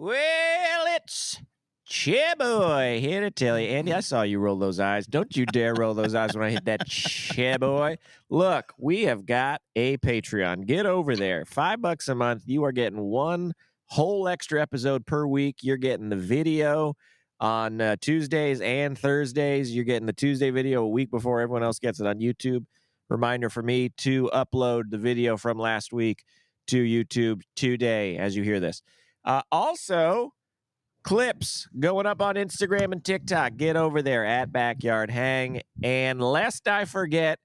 Well, it's Chairboy here to tell you. Andy, I saw you roll those eyes. Don't you dare roll those eyes when I hit that Chairboy. Look, we have got a Patreon. Get over there. $5 a month. You are getting one whole extra episode per week. You're getting the video on Tuesdays and Thursdays. You're getting the Tuesday video a week before everyone else gets it on YouTube. Reminder for me to upload the video from last week to YouTube today as you hear this. Also, clips going up on Instagram and TikTok. Get over there at Backyard Hang. And lest I forget,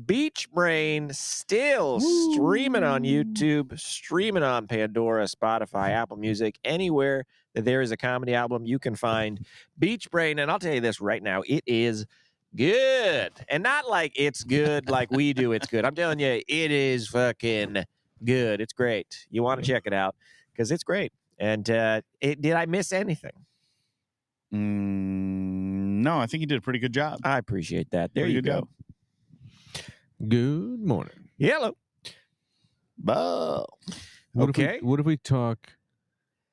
Beach Brain still streaming on YouTube, streaming on Pandora, Spotify, Apple Music, anywhere that there is a comedy album, you can find Beach Brain. And I'll tell you this right now, it is good. And not like it's good like we do, it's good. I'm telling you, it is fucking good. It's great. You want to check it out because it's great. And did I miss anything? No, I think you did a pretty good job. I appreciate that. There you go. Good morning. Hello. Okay. What if we talk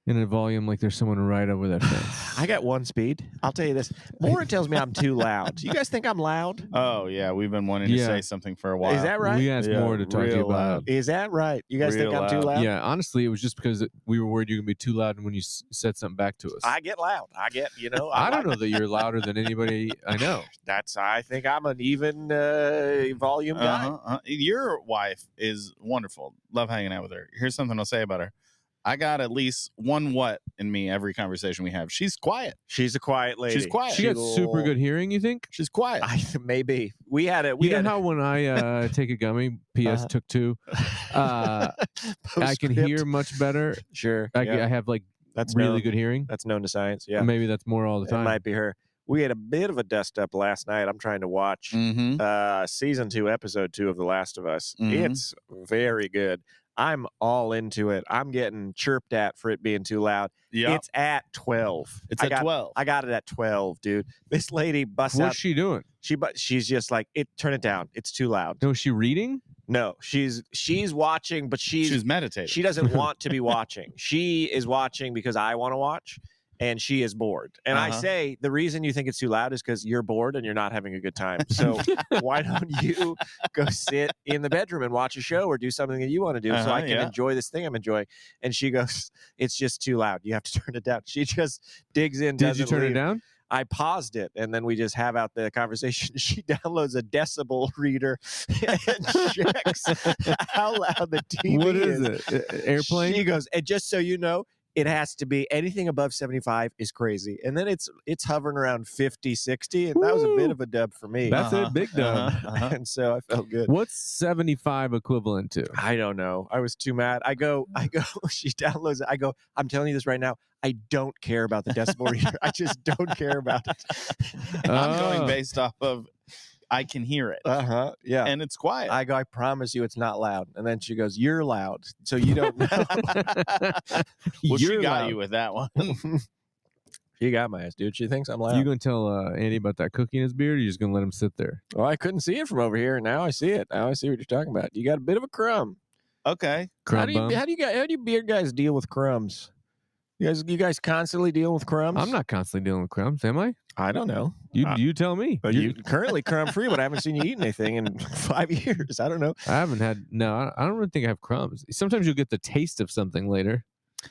in a volume like there's someone right over that fence? I got one speed. I'll tell you this. Maura tells me I'm too loud. Do you guys think I'm loud? Oh, yeah. We've been wanting to say something for a while. Is that right? We asked Maura to talk to you about it. Is that right? You guys think I'm too loud? Yeah, honestly, it was just because we were worried you were going to be too loud when you said something back to us. I get loud. I don't know that you're louder than anybody I know. I think I'm an even volume guy. Your wife is wonderful. Love hanging out with her. Here's something I'll say about her. I got at least one what in me every conversation we have. She's quiet. She's a quiet lady. She's quiet. She got super good hearing, you think? She's quiet. Maybe. We had it. You know how when I take a gummy, P.S. took two, I can hear much better. Sure. I have that's really good hearing. That's known to science. Yeah. Maybe that's more all the time. It might be her. We had a bit of a dust up last night. I'm trying to watch season 2, episode 2 of The Last of Us. It's very good. I'm all into it. I'm getting chirped at for it being too loud. Yep. It's at 12. It's at 12. I got it at 12, dude. This lady busts out. What's she doing? She's just like, turn it down. It's too loud. No, is she reading? No, she's watching, but she's meditating. She doesn't want to be watching. She is watching because I want to watch. And she is bored. And I say, the reason you think it's too loud is because you're bored and you're not having a good time. So why don't you go sit in the bedroom and watch a show or do something that you want to do so I can enjoy this thing I'm enjoying? And she goes, it's just too loud. You have to turn it down. She just digs in. Did you turn it down? I paused it, and then we just have out the conversation. She downloads a decibel reader and checks how loud the TV is. What is it? Airplane? She goes, and just so you know, it has to be anything above 75 is crazy. And then it's hovering around 50, 60. And that was a bit of a dub for me. That's a big dub. And so I felt good. What's 75 equivalent to? I don't know. I was too mad. I go, she downloads it. I go, I'm telling you this right now. I don't care about the decibel reader. I just don't care about it. I'm going based off of I can hear it. Yeah. And it's quiet. I go, I promise you it's not loud. And then she goes, you're loud. So you don't know. Well, she got you with that one. She got my ass, dude. She thinks I'm loud. You going to tell Andy about that cookie in his beard, or you just going to let him sit there? Well, I couldn't see it from over here. Now I see it. Now I see what you're talking about. You got a bit of a crumb. Okay. How do you beard guys deal with crumbs? You guys constantly deal with crumbs? I'm not constantly dealing with crumbs, am I? I don't know. You tell me. But you're currently crumb free, but I haven't seen you eat anything in 5 years. I don't know. I haven't had. No, I don't really think I have crumbs. Sometimes you'll get the taste of something later.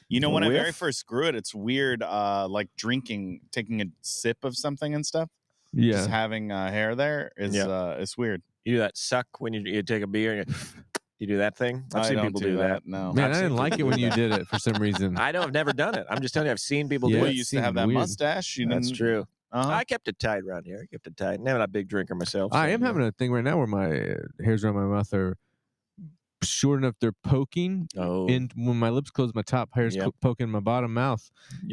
You know, when I very first grew it, it's weird. Like taking a sip of something and stuff. Yeah, just having hair there is it's weird. You do that suck when you take a beer and you do that thing. I've seen people do that. No, man, I didn't like it when you did it for some reason. I've never done it. I'm just telling you, I've seen people do it. Well, you used to have that mustache. That's true. I kept it tight around here. I kept it tight. I'm not a big drinker myself. I am having a thing right now where my hairs around my mouth are short enough they're poking. And when my lips close, my top hair's poking my bottom mouth.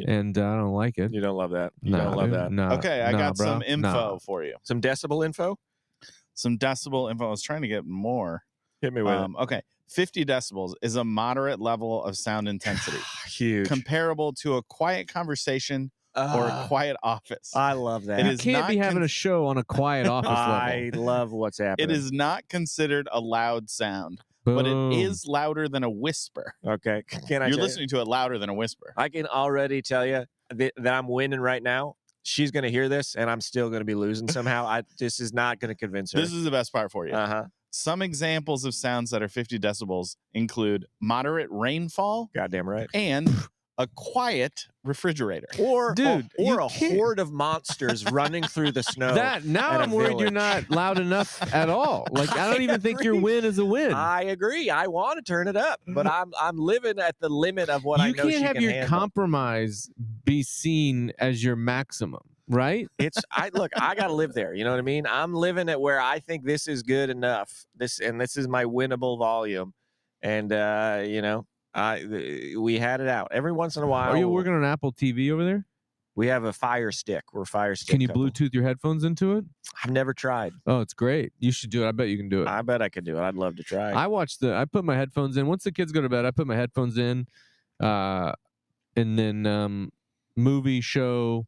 And I don't like it. You don't love that. You don't love that. No. Okay, I got some info for you. Some decibel info? Some decibel info. I was trying to get more. Hit me with it. Okay. 50 decibels is a moderate level of sound intensity. Huge. Comparable to a quiet conversation or a quiet office. I love that. You can't be having a show on a quiet office level. I love what's happening. It is not considered a loud sound, but it Boom. is louder than a whisper. Okay. Can I You're tell listening to it louder than a whisper. I can already tell you that I'm winning right now. She's going to hear this, and I'm still going to be losing somehow. This is not going to convince her. This is the best part for you. Uh-huh. Some examples of sounds that are 50 decibels include moderate rainfall Goddamn right. and a quiet refrigerator. Or Dude, a you can't- horde of monsters running through the snow. Now at a I'm worried you're village. not loud enough at all. Like I don't even think your agree. win is a win. I agree. I want to turn it up, but I'm living at the limit of what I You know can't she have can your handle. compromise be seen as your maximum, right? I got to live there. You know what I mean? I'm living at where I think this is good enough. This is my winnable volume, and we had it out every once in a while. Are you working on Apple TV over there? We have a Fire Stick. We're a Fire Stick. Can you couple. Bluetooth your headphones into it? I've never tried. Oh, it's great. You should do it. I bet you can do it. I bet I could do it. I'd love to try. I put my headphones in. Once the kids go to bed, I put my headphones in, and then movie, show,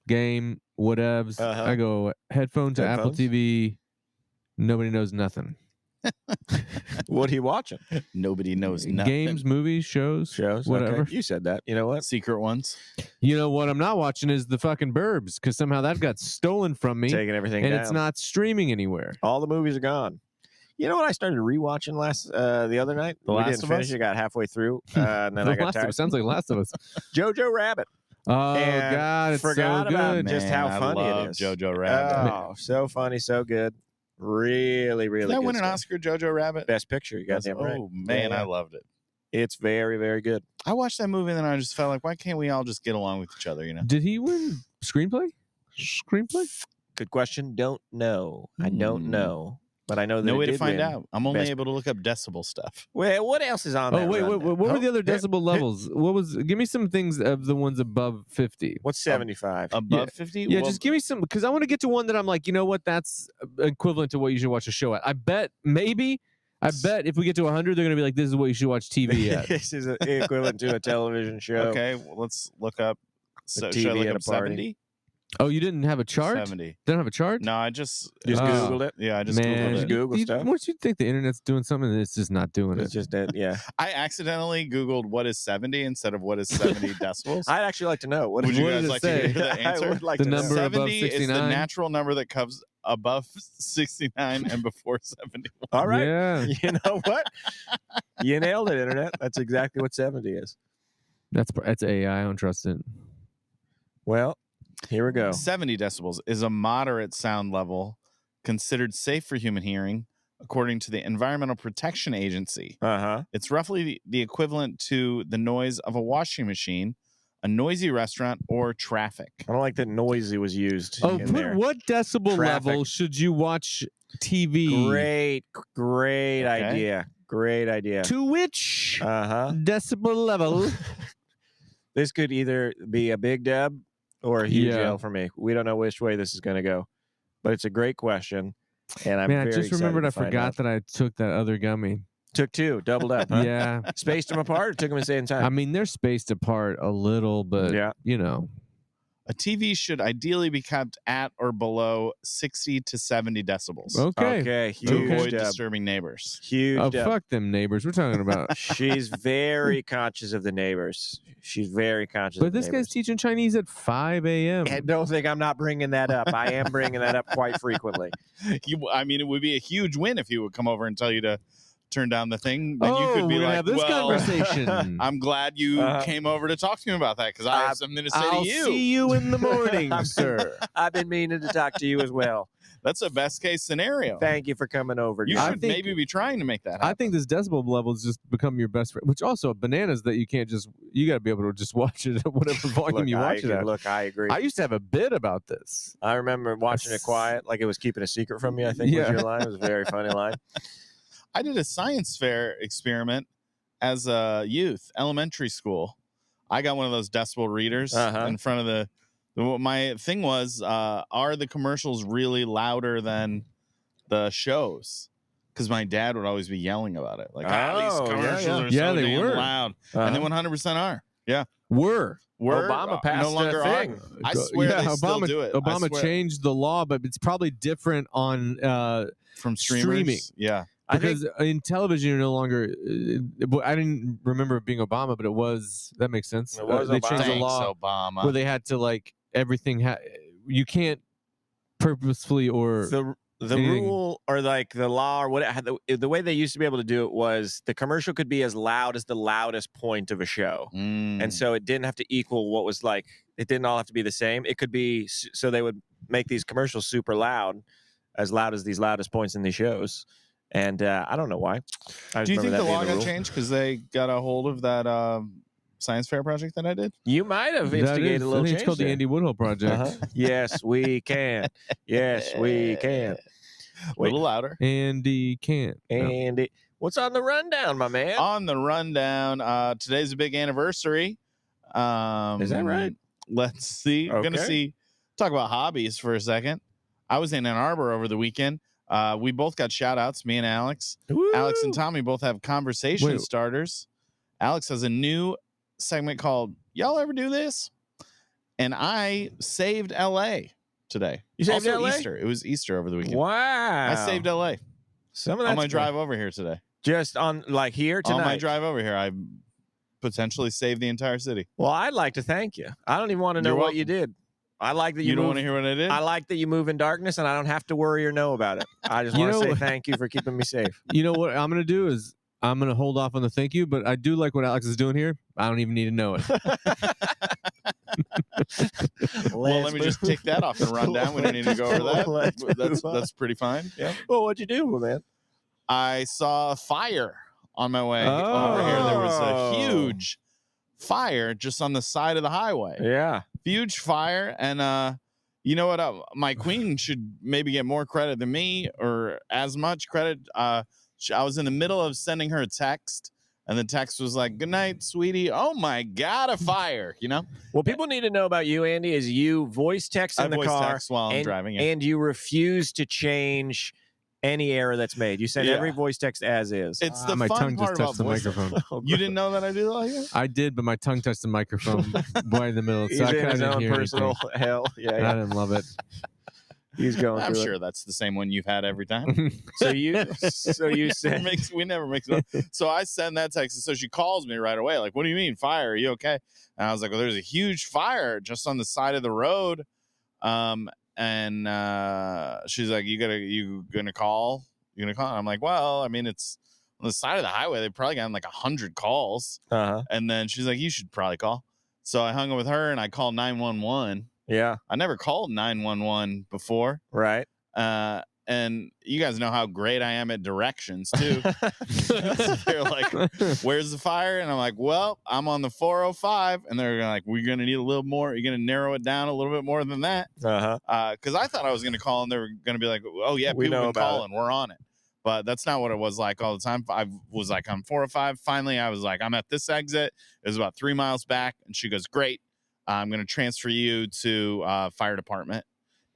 game, whatevs. Uh-huh. I go headphone to Apple Headphones? TV. Nobody knows nothing. What are you watching? Nobody knows nothing. Games, movies, shows, whatever. Okay. You said that. You know what? Secret ones. You know what I'm not watching is the fucking Burbs because somehow that got stolen from me Taking everything and down. it's not streaming anywhere. All the movies are gone. You know what? I started rewatching the other night. The we Last didn't of finish Us? it. Got halfway through, and then I got Last of tired. Us. Sounds like Last of Us. Jojo Rabbit. Oh And God, it's forgot so about good. just Man, how I funny love it is. Jojo Rabbit. Oh, so funny, so good. Really, really Did that good win an stuff. Oscar, Jojo Rabbit? Best Picture. You got damn right. Oh, man, Yeah. I loved it. It's very, very good. I watched that movie and then I just felt like, why can't we all just get along with each other, you know? Did he win screenplay? Screenplay? Good question. Don't know. I don't Hmm. know. But I know that No it way to did find win. out. I'm only Best- able to look up decibel stuff. Well, what else is on Oh that wait, rundown? what were the other here- decibel levels? What was? Give me some things of the ones above 50. What's 75? Above 50? Yeah, Well, just give me some because I want to get to one that I'm like, you know what? That's equivalent to what you should watch a show at. I bet if we get to 100, they're gonna be like, this is what you should watch TV at. This is equivalent to a television show. Okay, well, let's look up. So, TV should I look at up a party. 70? Oh, you didn't have a chart? 70. Don't have a chart? No, I just Just Oh. Googled it. Yeah, I just Man, Googled Just it. Google stuff. Once you think the internet's doing something, it's just not doing It's it. just that, yeah. I accidentally Googled what is 70 instead of what is 70 decibels. I'd actually like to know. What Would did you what guys did it like to say? hear the answer? I would like The to know. number above 70 is the 69? natural number that comes above 69 and before 71. All right. Yeah, You know what? You nailed it, Internet. That's exactly what 70 is. that's AI. I don't trust it. Well, here we go. 70 decibels is a moderate sound level considered safe for human hearing, according to the Environmental Protection Agency. Uh-huh. It's roughly the equivalent to the noise of a washing machine, a noisy restaurant, or traffic. I don't like that noisy was used Oh, in there. what decibel Traffic. level should you watch TV? Great Okay. idea. Great idea. To which Uh-huh. decibel level? This could either be a big dub or a huge Yeah. L for me. We don't know which way this is going to go. But it's a great question. And I'm Man, I very just excited remembered to I find forgot out. that I took that other gummy. Took two, doubled up, huh? Yeah. Spaced them apart or took them at the same time? I mean, they're spaced apart a little, but Yeah. you know. A TV should ideally be kept at or below 60 to 70 decibels Okay. Okay, to huge avoid dub. disturbing neighbors. Huge Oh, dub. fuck them neighbors. We're talking about. She's very conscious of the neighbors. She's very conscious But of the this guy's neighbors. teaching Chinese at 5 a.m. And don't think I'm not bringing that up. I am bringing that up quite frequently. I mean, it would be a huge win if he would come over and tell you to turn down the thing. Then you Oh, could be we're gonna like, have this well, conversation. I'm glad you Uh-huh. came over to talk to me about that because I have something to say I'll to you. see you in the morning, sir. I've been meaning to talk to you as well. That's a best case scenario. Thank you for coming over. You John. should think- maybe be trying to make that happen. I think this decibel level has just become your best friend. Which also bananas that you can't just. You got to be able to just watch it at whatever volume Look, you watch it at. Look, I agree. I used to have a bit about this. I remember watching it quiet, like it was keeping a secret from me, I think Yeah. was your line. It was a very funny line. I did a science fair experiment as a youth, elementary school. I got one of those decibel readers Uh-huh. in front of the. My thing was, are the commercials really louder than the shows? Because my dad would always be yelling about it, like, Oh, these yeah, commercials yeah. are Yeah, so they damn were. loud, Uh-huh. and they 100% are. Yeah, Were we're Obama passed no longer a thing. are. I swear they still do it. I Obama swear. changed the law, but it's probably different on From streamers. streaming. Yeah, Because in television, you're no longer. I didn't remember it being Obama, but it was. That makes sense. It was they Obama. changed the Thanks, law Obama. where they had to like everything. You can't purposefully or the rule or like the law or what the way they used to be able to do it was the commercial could be as loud as the loudest point of a show, and so it didn't have to equal what was like. It didn't all have to be the same. It could be so they would make these commercials super loud as these loudest points in these shows. And I don't know why. Do you think the law got changed because they got a hold of that science fair project that I did? You might have instigated a little change. It's called the Andy Woodhull Project. Yes, we can. Yes, we can. A little louder. Andy can't. Andy, what's on the rundown, my man? On the rundown, today's a big anniversary. Is that right? Let's see. Okay. We're gonna talk about hobbies for a second. I was in Ann Arbor over the weekend. We both got shout outs, me and Alex. Woo! Alex and Tommy both have conversation starters. Alex has a new segment called Y'all Ever Do This? And I saved LA today. You saved also LA? Easter. It was Easter over the weekend. Wow. I saved LA. Some of that on my drive over here today. Just on like here tonight. On my drive over here, I potentially saved the entire city. Well, I'd like to thank you. I don't even want to know what you did. I like that you don't want to hear what I did. I like that you move in darkness, and I don't have to worry or know about it. I just want to say thank you for keeping me safe. You know what I'm going to do is I'm going to hold off on the thank you, but I do like what Alex is doing here. I don't even need to know it. Well, let me just tick that off the rundown. We don't need to go over that. That's pretty fine. Yeah. Well, what'd you do, man? I saw a fire on my way over here. There was a huge fire just on the side of the highway. Yeah. Huge fire. And you know what? My queen should maybe get more credit than me or as much credit. I was in the middle of sending her a text. And the text was like, "Good night, sweetie. Oh my God, a fire!" You know. What people need to know about you, Andy, is you voice text in the car text while I'm driving, and you refuse to change any error that's made. You send every voice text as is. It's the my fun tongue part just touched the about microphone. You didn't know that I do that like that? I did, but my tongue touched the microphone right in the middle. He's So I in kind his of own didn't hear personal anything. hell. Yeah, I didn't love it. He's going. I'm through sure it. that's the same one you've had every time. So you said we never mix it up. So I send that text, and so she calls me right away. Like, "What do you mean fire? Are you okay?" And I was like, "Well, there's a huge fire just on the side of the road." And she's like, "You gonna call? You gonna call?" And I'm like, "Well, I mean, it's on the side of the highway. They've probably gotten like 100 calls." And then she's like, "You should probably call." So I hung up with her and I called 911. Yeah. I never called 911 before. Right. And you guys know how great I am at directions too. They're like, "Where's the fire?" And I'm like, "Well, I'm on the 405." And they're like, "We're going to need a little more. You're going to narrow it down a little bit more than that." Because I thought I was going to call and they were going to be like, "Oh yeah, we know been about calling. We're on it." But that's not what it was like all the time. I was like on 405. Finally, I was like, "I'm at this exit." It was about 3 miles back. And she goes, "Great. I'm going to transfer you to fire department."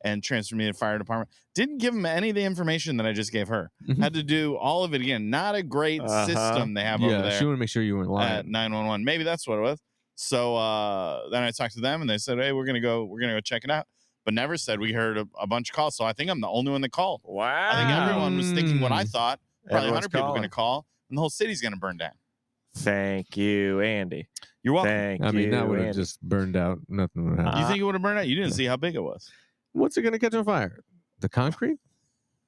And transfer me to fire department. Didn't give them any of the information that I just gave her. Had to do all of it again. Not a great system they have over there. She wanted to make sure you weren't lying. At 911. Maybe that's what it was. So then I talked to them and they said, "Hey, we're gonna go check it out." But never said we heard a bunch of calls. So I think I'm the only one that called. Wow. I think everyone was thinking what I thought. Probably Everyone's 100 people calling. gonna call, and the whole city's gonna burn down. Thank you, Andy. You're welcome. I mean, that would have just burned out. Nothing would happen. You think it would have burned out? You didn't see how big it was. What's it going to catch on fire? The concrete?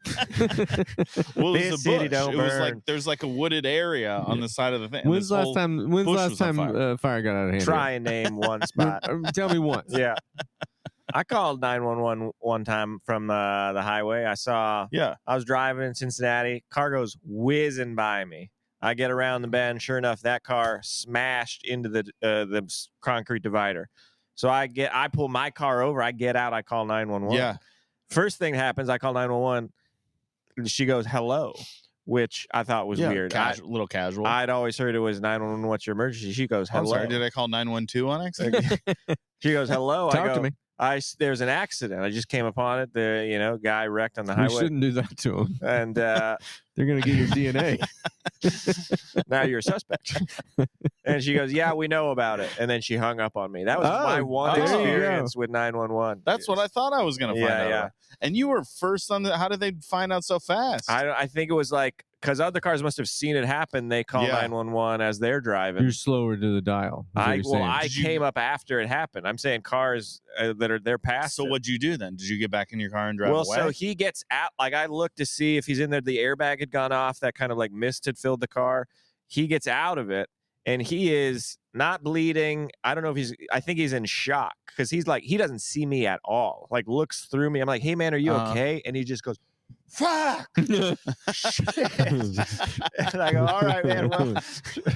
Well, it This was a city bush. don't It was burn. like there's like a wooded area on the side of the thing. and When's this the last whole time? bush was on Fire got out of hand? Try and name one spot. Tell me once. Yeah. I called 911 one time from the highway. I was driving in Cincinnati. Car goes whizzing by me. I get around the bend. Sure enough, that car smashed into the concrete divider. So I pull my car over. I get out. I call 911. Yeah. First thing happens, I call 911. She goes, "Hello," which I thought was weird. Little casual. I'd always heard it was 911. What's your emergency? She goes, "Hello." I'm sorry. Did I call 912 on accident? She goes, "Hello." Talk to me. There's an accident. I just came upon it. The guy wrecked on the highway. We shouldn't do that to him. And they're gonna get your DNA. Now you're a suspect. And she goes, "Yeah, we know about it." And then she hung up on me. That was my one experience with 911. That's what I thought I was going to find out. Yeah. About. And you were first on the. How did they find out so fast? I think it was like because other cars must have seen it happen. They call 911 as they're driving. You're slower to the dial. I came up after it happened. I'm saying cars that are there past. So what'd you do then? Did you get back in your car and drive away? So he gets out. Like I looked to see if he's in there. The airbag had gone off. That kind of like mist had filled the car. He gets out of it, and he is not bleeding. I don't know if I think he's in shock because he's like, he doesn't see me at all. Like looks through me. I'm like, hey man, are you okay? And he just goes, fuck. Shit. And I go, all right, man. Well,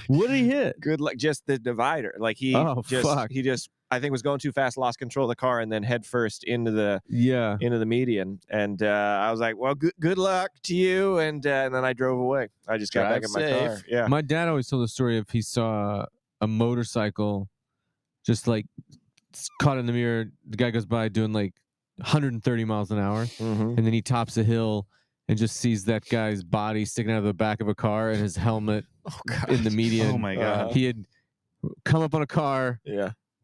what did he hit? Good luck. Just the divider. Like he just, I think was going too fast, lost control of the car, and then head first into the median. And I was like, well, good luck to you. And then I drove away. I just got back in my car. Yeah. My dad always told the story of he saw a motorcycle just like caught in the mirror. The guy goes by doing like 130 miles an hour, and then he tops a hill and just sees that guy's body sticking out of the back of a car and his helmet in the median. Oh my God. He had come up on a car,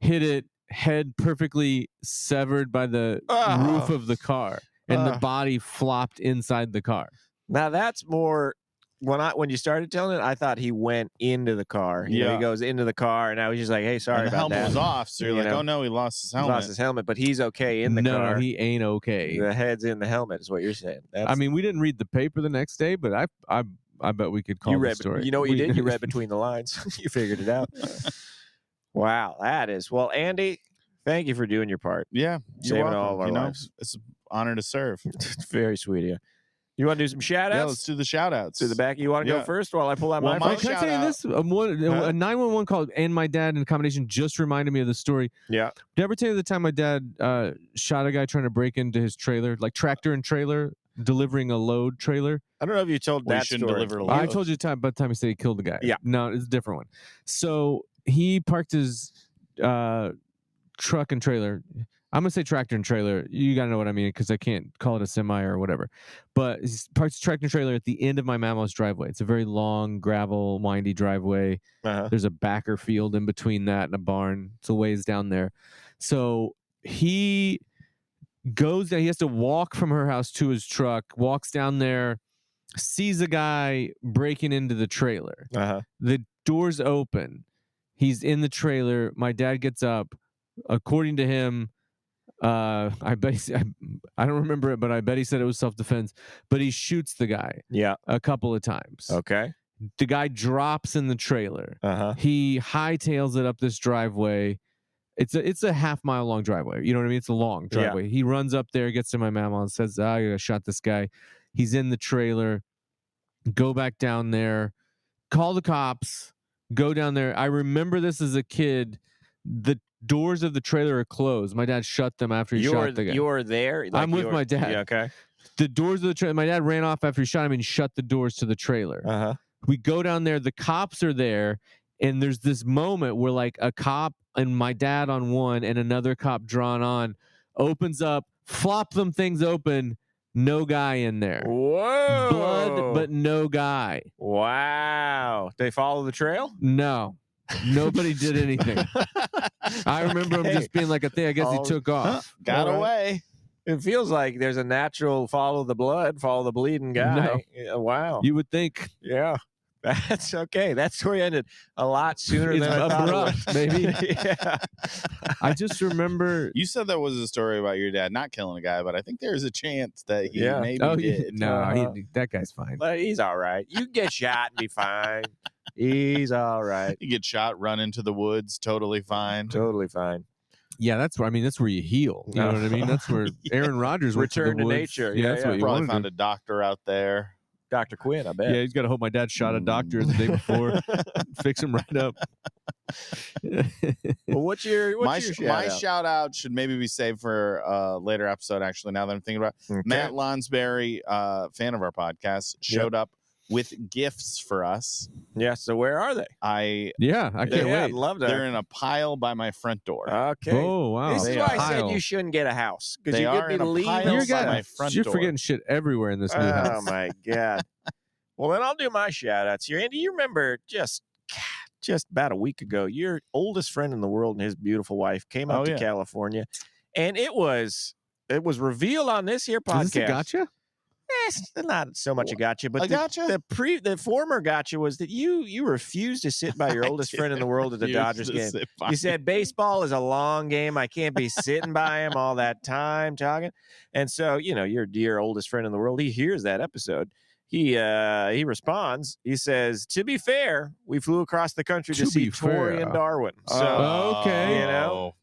hit it, head perfectly severed by the roof of the car, and the body flopped inside the car. Now that's more when you started telling it, I thought he went into the car. You know, he goes into the car, and I was just like, hey, sorry about that. The helmet was off, so you're like, oh no, he lost his helmet. He lost his helmet, but he's okay in the car. No, he ain't okay. The head's in the helmet is what you're saying. I mean, we didn't read the paper the next day, but I bet we could call the story. You know what you did? You read between the lines. You figured it out. Wow, that is. Well, Andy, thank you for doing your part. Yeah. Saving all of our lives. It's an honor to serve. It's very sweet of you. You want to do some shout outs? Yeah, let's do the shout outs. To the back. You want to go first while I pull out my phone? Can I tell you this? A 911 call and my dad in combination just reminded me of the story. Yeah. Did I ever tell you the time my dad shot a guy trying to break into his trailer, like tractor and trailer, delivering a load trailer? I don't know if you told that story. Deliver I told you by the time he said he killed the guy. Yeah. No, it's a different one. So he parked his truck and trailer. I'm going to say tractor and trailer. You got to know what I mean because I can't call it a semi or whatever. But he parks his tractor and trailer at the end of my mammo's driveway. It's a very long, gravel, windy driveway. There's a backer field in between that and a barn. It's a ways down there. So he goes down. He has to walk from her house to his truck, walks down there, sees a guy breaking into the trailer. The door's open. He's in the trailer. My dad gets up. According to him, I bet I don't remember it, but I bet he said it was self-defense. But he shoots the guy. A couple of times. Okay. The guy drops in the trailer. He hightails it up this driveway. It's a half-mile long driveway. You know what I mean? It's a long driveway. He runs up there, gets to my mama, and says, I shot this guy. He's in the trailer. Go back down there. Call the cops. Go down there. I remember this as a kid. The doors of the trailer are closed. My dad shut them after he shot the guy. You were there? Like I'm with my dad. Yeah, okay. The doors of the trailer, my dad ran off after he shot him and shut the doors to the trailer. We go down there. The cops are there. And there's this moment where like a cop and my dad on one and another cop drawn on opens up, flop them things open. No guy in there. Whoa. Blood, but no guy. Wow. They follow the trail? No. Nobody did anything. I remember him just being like a thing. I guess he took off. Got away. It feels like there's a natural follow the blood, follow the bleeding guy. No. Wow. You would think. Yeah. That's okay. That story ended a lot sooner than I thought it would. Maybe. Yeah. I just remember. You said there was a story about your dad not killing a guy, but I think there's a chance that he maybe did. No, that guy's fine. But he's all right. You can get shot and be fine. He's all right. You get shot, run into the woods, totally fine. Totally fine. Yeah, that's where you heal. You know what I mean? That's where Aaron Rodgers went Return to to woods. nature. Yeah, that's what you probably wanted found a doctor out there. Dr. Quinn, I bet. Yeah, he's got to hope my dad shot a doctor the day before. Fix him right up. Well, what's your shout my out? shout out should maybe be saved for a later episode, actually, now that I'm thinking about it. Okay. Matt Lonsberry, fan of our podcast, showed up with gifts for us. Yeah, so where are they? I can't wait. I'd love that. They're in a pile by my front door. Okay. Oh, wow. This is why I said you shouldn't get a house. Because They you are get in a me pile leaving. by my front You're door. forgetting shit everywhere in this new house. Oh, my God. Well, then I'll do my shout outs here. Andy, you remember just about a week ago, your oldest friend in the world and his beautiful wife came out to California. And it was revealed on this here podcast. Is this a gotcha? Not so much a gotcha, but A gotcha? the former gotcha was that you refused to sit by your oldest friend in the world at the Dodgers game. You said baseball is a long game. I can't be sitting by him all that time talking. And so, your dear oldest friend in the world, he hears that episode. He responds. He says, "To be fair, we flew across the country to see Tori and Darwin." So okay,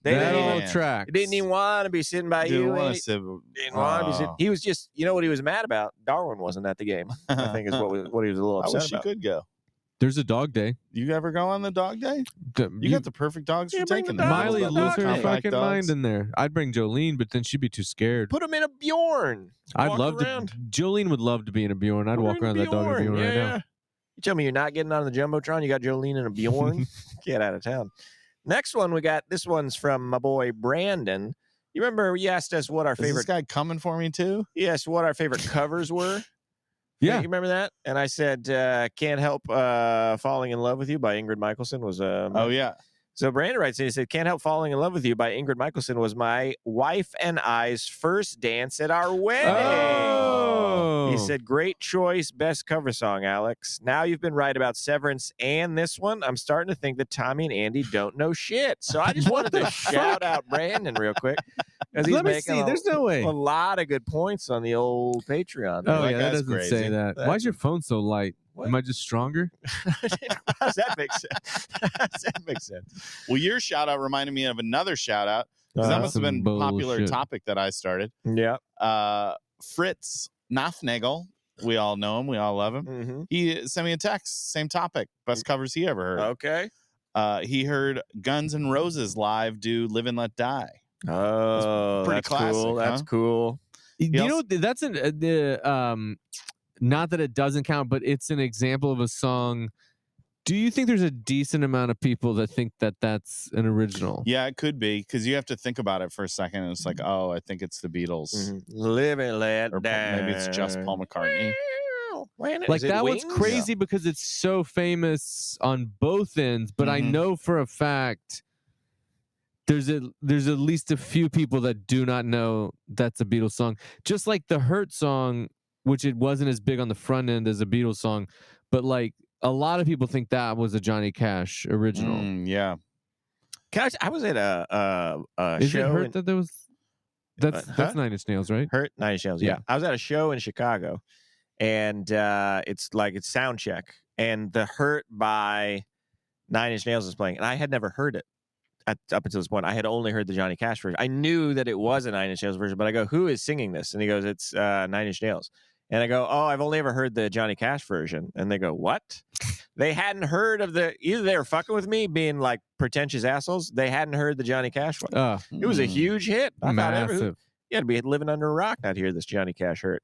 they that'll didn't, track. didn't even want to be sitting by you. Didn't want to be sitting. He was just, what he was mad about? Darwin wasn't at the game. I think is what he was a little upset I wish about. you could go. There's a dog day. You ever go on the dog day? You got the perfect dogs for taking them. Miley lose her compact fucking dogs. mind in there. I'd bring Jolene, but then she'd be too scared. Put him in a Bjorn. I'd Walk love around. to. Jolene would love to be in a Bjorn. I'd Put her walk in around that dog in a Bjorn right now. You tell me you're not getting on the Jumbotron? You got Jolene and a Bjorn? Get out of town. Next one we got. This one's from my boy Brandon. You remember he asked us what our Is favorite this guy coming for me too? He asked what our favorite covers were. Yeah. You remember that? And I said, "Can't Help Falling in Love with You" by Ingrid Michaelson was Oh yeah. So Brandon writes in, he said, "Can't Help Falling in Love with You" by Ingrid Michaelson was my wife and I's first dance at our wedding. Oh. He said, "Great choice, best cover song, Alex. Now you've been right about Severance and this one. I'm starting to think that Tommy and Andy don't know shit." So I just wanted to shout out Brandon real quick. Let me see. There's no way. A lot of good points on the old Patreon. Oh, That yeah, that guy's doesn't crazy. say that. Why is your phone so light? What? Am I just stronger? How does that make sense? How does that make sense? Well, your shout out reminded me of another shout out because that must have been a Some popular bullshit. topic that I started. Yeah. Fritz Nafnagel, we all know him, we all love him. Mm-hmm. He sent me a text, same topic, best covers he ever heard. Okay. He heard Guns N' Roses live do "Live and Let Die." Oh, pretty that's classic, cool. That's huh? cool. You know, that's not that it doesn't count, but it's an example of a song. Do you think there's a decent amount of people that think that that's an original? Yeah, it could be because you have to think about it for a second. And it's like, oh, I think it's the Beatles, Live and let or die. maybe it's just Paul McCartney. Like that one's crazy because it's so famous on both ends, but I know for a fact there's at least a few people that do not know that's a Beatles song. Just like the Hurt song, which it wasn't as big on the front end as a Beatles song, but like a lot of people think that was a Johnny Cash original. Yeah. I was at a Is show. it Hurt that there was? That's huh? 9 Inch Nails, right? Hurt 9 Inch Nails. Yeah. I was at a show in Chicago, and it's sound check, and the Hurt by 9 Inch Nails is playing, and I had never heard it up until this point. I had only heard the Johnny Cash version. I knew that it was a 9 Inch Nails version, but I go, "Who is singing this?" And he goes, "It's 9 Inch Nails." And I go, "Oh, I've only ever heard the Johnny Cash version." And they go, "What?" They hadn't heard of either they were fucking with me, being like pretentious assholes. They hadn't heard the Johnny Cash one. It was a huge hit. Massive. You had to be living under a rock not to hear this Johnny Cash Hurt.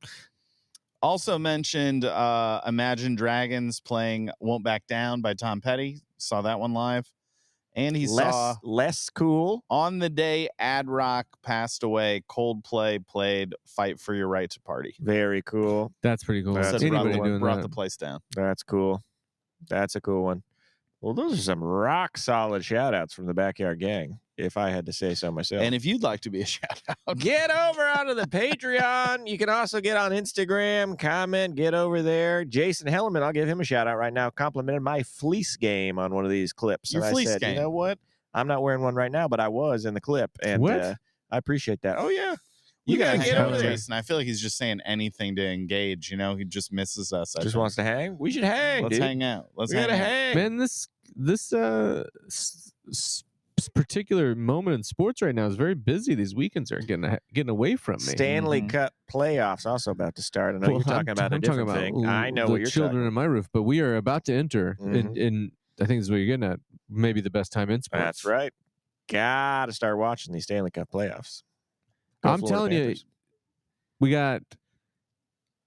Also mentioned Imagine Dragons playing "Won't Back Down" by Tom Petty. Saw that one live. And he saw less cool. On the day Ad Rock passed away, Coldplay played "Fight for Your Right to Party." Very cool. That's pretty cool. That's Anybody doing brought that? the place down. That's cool. That's a cool one. Well, those are some rock solid shout outs from the Backyard Gang, if I had to say so myself. And if you'd like to be a shout out, get over onto the Patreon. You can also get on Instagram, comment, get over there. Jason Hellerman, I'll give him a shout out right now, complimented my fleece game on one of these clips. Your and fleece I said, game. You know what? I'm not wearing one right now, but I was in the clip. And What? I appreciate that. Oh, yeah. you gotta gotta get hang over out, there. Jason. I feel like he's just saying anything to engage. You know, he just misses us. Just wants to hang. We should hang, Let's dude. hang out. Let's We gotta hang out. hang. Man, this particular moment in sports right now is very busy. These weekends are getting away from me. Stanley Cup playoffs also about to start. I know Well, you're talking about a different thing. I know the what you're children talking in my roof, but we are about to enter Mhm. in. I think this is what you're getting at. Maybe the best time in sports. That's right. Gotta start watching these Stanley Cup playoffs. Go I'm Florida telling Panthers.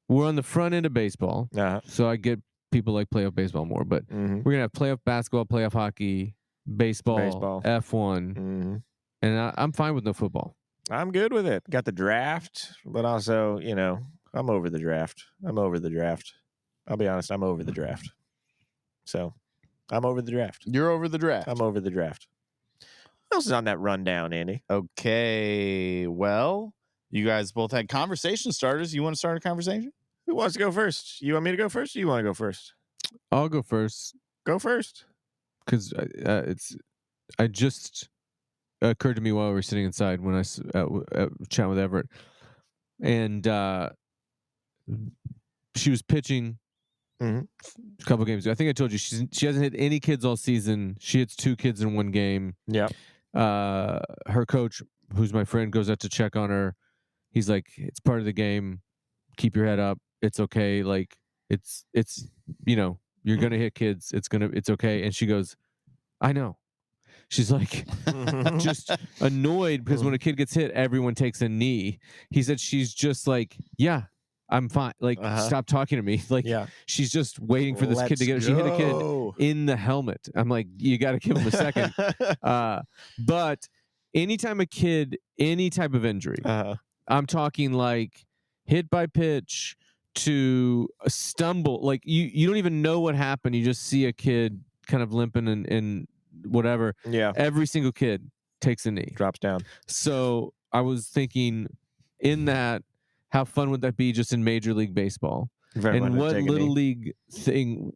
we're on the front end of baseball, Uh-huh. so I get people like playoff baseball more. But Mhm. we're gonna have playoff basketball, playoff hockey, baseball. F1, Mhm. and I'm fine with no football. I'm good with it. Got the draft, but also, I'm over the draft. I'll be honest, I'm over the draft. So, I'm over the draft. You're over the draft. I'm over the draft. What else is on that rundown, Andy? Okay. Well, you guys both had conversation starters. You want to start a conversation? Who wants to go first? You want me to go first? Or you want to go first? I'll go first Go first. because I just occurred to me while we were sitting inside when I chatting with Everett, and she was pitching Mhm. a couple games ago. I think I told you she hasn't hit any kids all season. She hits 2 kids in 1 game. Yeah. Her coach, who's my friend, goes out to check on her. He's like, "It's part of the game. Keep your head up. It's okay. Like it's you're gonna hit kids. It's okay." And she goes, "I know." She's like just annoyed because when a kid gets hit, everyone takes a knee. He said she's just like, "Yeah, I'm fine. Like, stop talking to me." Like, Yeah. she's just waiting for this kid to get. She hit a kid in the helmet. I'm like, you got to give him a second. But anytime a kid, any type of injury, I'm talking like hit by pitch to a stumble. Like you don't even know what happened. You just see a kid kind of limping and whatever. Yeah. Every single kid takes a knee. Drops down. So I was thinking in that, how fun would that be just in Major League Baseball? And what Little League thing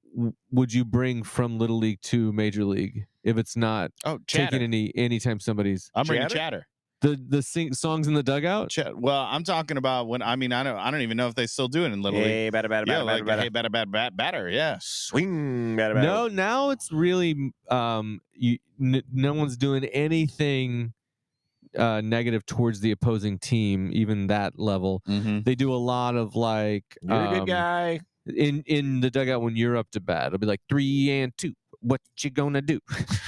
would you bring from Little League to Major League if it's not taking a knee anytime somebody's... I'm bringing chatter. The songs in the dugout? Well, I'm talking about when I don't even know if they still do it in Little League. Hey, batter, Hey, batter, yeah. Swing, batter. No, now it's really no one's doing anything negative towards the opposing team, even that level. Mm-hmm. They do a lot of like, you're a good guy in the dugout when you're up to bat. It'll be like 3 and 2. What you gonna do?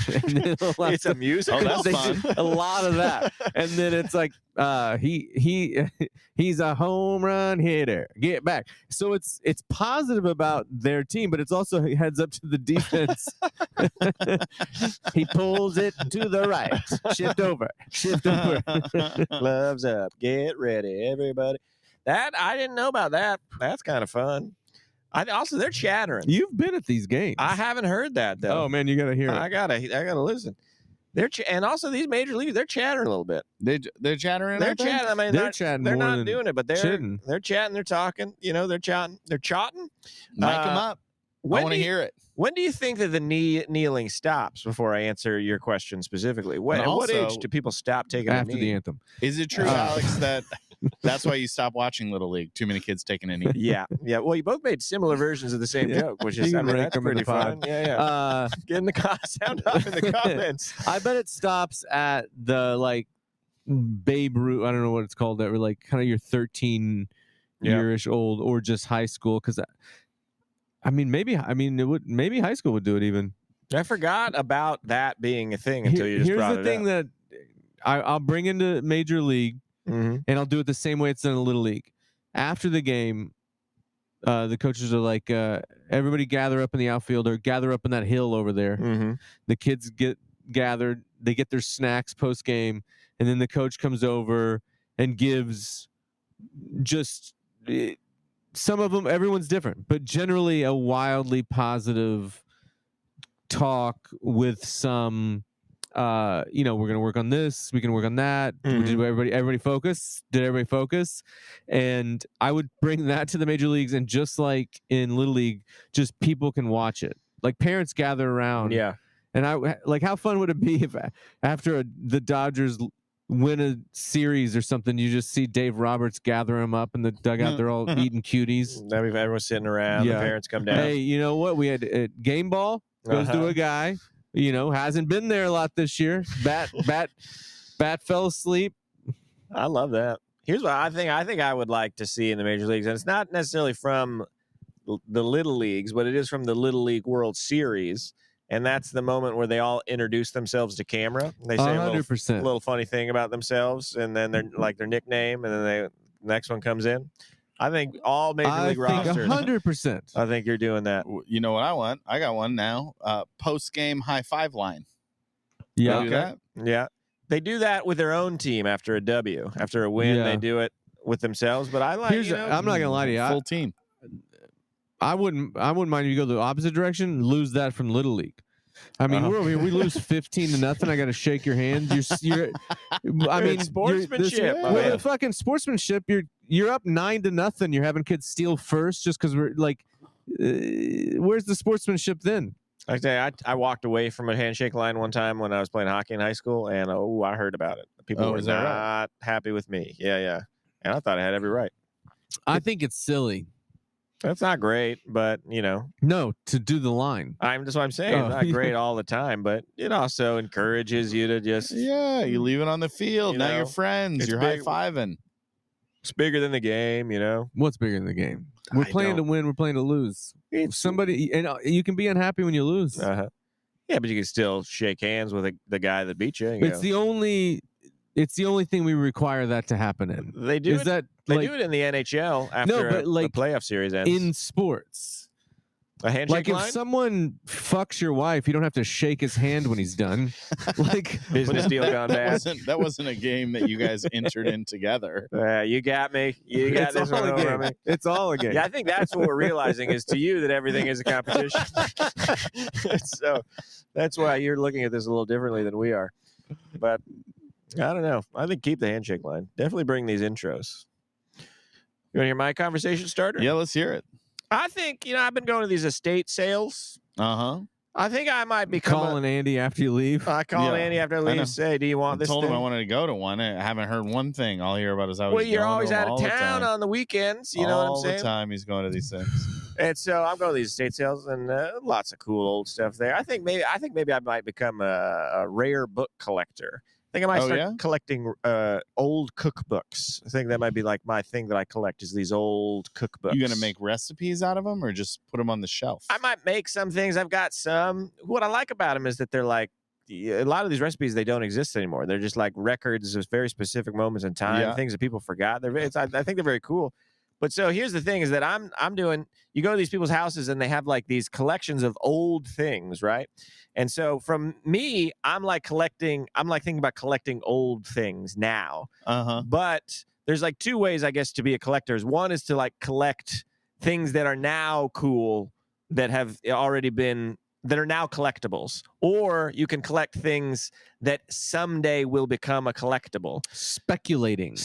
It's a music. Oh, that's fun. A lot of that, and then it's like he's a home run hitter. Get back. So it's positive about their team, but it's also heads up to the defense. He pulls it to the right. Shift over. Gloves up. Get ready, everybody. That I didn't know about that. That's kind of fun. Also, they're chattering. You've been at these games. I haven't heard that though. Oh man, you gotta hear it. I gotta listen. And also these major leagues, they're chattering a little bit. They're chattering. They're chatting. I mean, they're chatting. They're more not than doing it, but they're chitting. They're chatting. They're talking. They're chatting. They're chatting. Mic them up. I want to hear it. When do you think that the kneeling stops? Before I answer your question specifically, at what age do people stop taking after a knee? the anthem? Is it true, Alex, that that's why you stopped watching Little League? Too many kids taking a knee. Yeah. Well, you both made similar versions of the same joke, which is that's pretty fun. Yeah. Get in the sound off in the comments. I bet it stops at the like Babe Ruth. I don't know what it's called. That were like kind of your 13 yearish old or just high school. Because maybe high school would do it even. I forgot about that being a thing until you just brought it up. Here's the thing that I'll bring into Major League, and I'll do it the same way it's done in Little League. After the game, the coaches are like, everybody gather up in the outfield or gather up in that hill over there. Mm-hmm. The kids get gathered. They get their snacks post-game, and then the coach comes over and gives just... some of them, everyone's different, but generally a wildly positive talk with some, we're going to work on this. We can work on that. Mm-hmm. Did everybody focus? Did everybody focus? And I would bring that to the major leagues. And just like in Little League, just people can watch it. Like parents gather around. Yeah. And how fun would it be if after the Dodgers win a series or something, you just see Dave Roberts gather them up in the dugout. They're all eating cuties. Everyone's sitting around. The parents come down. Hey, you know what? We had game ball goes to a guy. Hasn't been there a lot this year. Bat fell asleep. I love that. Here's what I think I would like to see in the major leagues, and it's not necessarily from the Little Leagues, but it is from the Little League World Series. And that's the moment where they all introduce themselves to camera. They say 100%. A little funny thing about themselves, and then they're like their nickname, and then the next one comes in. I think all major league rosters. 100%. I think you're doing that. You know what I want? I got one now. Post-game high five line. Yeah. Do that? Yeah. They do that with their own team after a W. After a win, they do it with themselves. But I like. I'm not gonna lie to you. Full team. I wouldn't mind if you go the opposite direction, lose that from Little League. I mean, we're over here. We lose 15-0. I got to shake your hand. You're I mean, sportsmanship. With fucking sportsmanship, you're up 9-0. You're having kids steal first just because we're like, where's the sportsmanship then? I walked away from a handshake line one time when I was playing hockey in high school, and I heard about it. People were not happy with me. Yeah. And I thought I had every right. I think it's silly. That's not great, but No, to do the line. That's what I'm saying. It's not great all the time, but it also encourages you to just you leave it on the field. Now you're friends. You're high-fiving. It's bigger than the game, What's bigger than the game? We're playing to win. We're playing to lose. Somebody, and you can be unhappy when you lose. Yeah, but you can still shake hands with the guy that beat you. It's the only thing we require that to happen in. They do it. They do it in the NHL after the playoff series ends. In sports, a handshake line? If someone fucks your wife, you don't have to shake his hand when he's done. Business deal gone bad. That wasn't a game that you guys entered in together. You got me. You got this one over me. It's all a game. Yeah, I think that's what we're realizing is to you that everything is a competition. So that's why you're looking at this a little differently than we are. But I don't know. I think keep the handshake line. Definitely bring these intros. You want to hear my conversation starter? Yeah, let's hear it. I think, I've been going to these estate sales. Uh-huh. I think I might be calling Andy after you leave. I call Andy after I leave. Say, do you want this? I told him I wanted to go to one. I haven't heard one thing. All I hear about is how you're always out of town on the weekends. You know what I'm saying? All the time he's going to these things. And so I'm going to these estate sales and lots of cool old stuff there. I think maybe I might become a rare book collector. I think I might start collecting old cookbooks. I think that might be like my thing that I collect is these old cookbooks. You gonna make recipes out of them or just put them on the shelf? I might make some things. I've got some. What I like about them is that they're like a lot of these recipes. They don't exist anymore. They're just like records of very specific moments in time, things that people forgot. I think they're very cool. But so here's the thing: is that I'm doing. You go to these people's houses and they have like these collections of old things, right? And so from me, I'm thinking about collecting old things now. But there's like two ways, I guess, to be a collector. One is to like collect things that are now cool that have already been that are now collectibles, or you can collect things that someday will become a collectible. Speculating.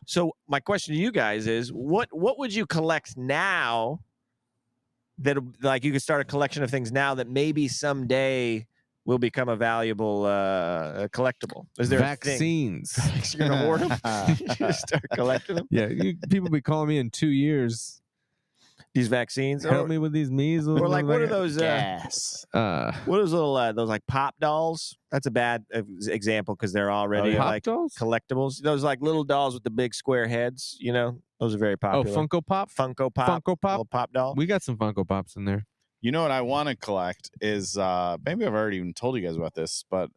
So my question to you guys is, what would you collect now that like you could start a collection of things now that maybe someday will become a valuable collectible? Is there vaccines? You're gonna hoard them? You start collecting them? Yeah, people be calling me in 2 years. These vaccines help me with these measles. Or like, what are those? Gas. What are those little those like pop dolls? That's a bad example because they're already like dolls? Collectibles. Those like little dolls with the big square heads. Those are very popular. Oh, Funko Pop. Little pop doll. We got some Funko Pops in there. You know what I want to collect is maybe I've already even told you guys about this, but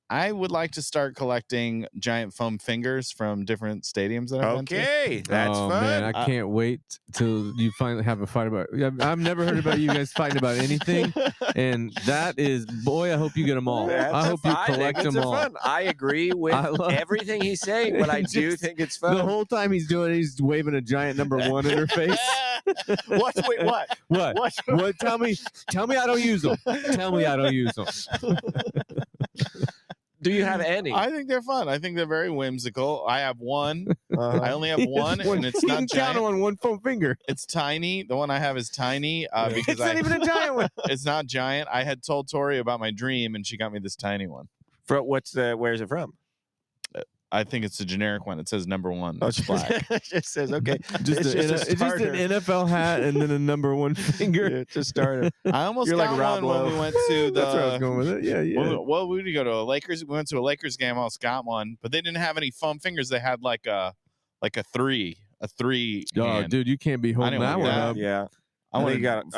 I would like to start collecting giant foam fingers from different stadiums that I've been to. Okay, that's fun. Man, I can't wait till you finally have a fight about. I've never heard about you guys fighting about anything, and that is, boy, I hope you get them all. I hope you collect them all. Fun. I agree with everything he's saying, but I do think it's fun. The whole time he's doing it, he's waving a giant number 1 in her face. What? What? Tell me I don't use them. Tell me I don't use them. Do you have any? I think they're fun. I think they're very whimsical. I have one. I only have one, and it's not giant. You can count on one foam finger. It's tiny. The one I have is tiny because it's not even a giant one. It's not giant. I had told Tori about my dream, and she got me this tiny one. Where's it from? I think it's a generic one. It says number 1. Oh, it's black. It just says, okay. It's just an NFL hat and then a number 1 finger. Yeah, just starter. I almost got like one when we went to the... That's where I was going with it. Yeah. Well, we go to a Lakers. We went to a Lakers game. I almost got one. But they didn't have any foam fingers. They had like a 3. A 3 Oh, hand. dude, you can't be holding that one up. Yeah. I want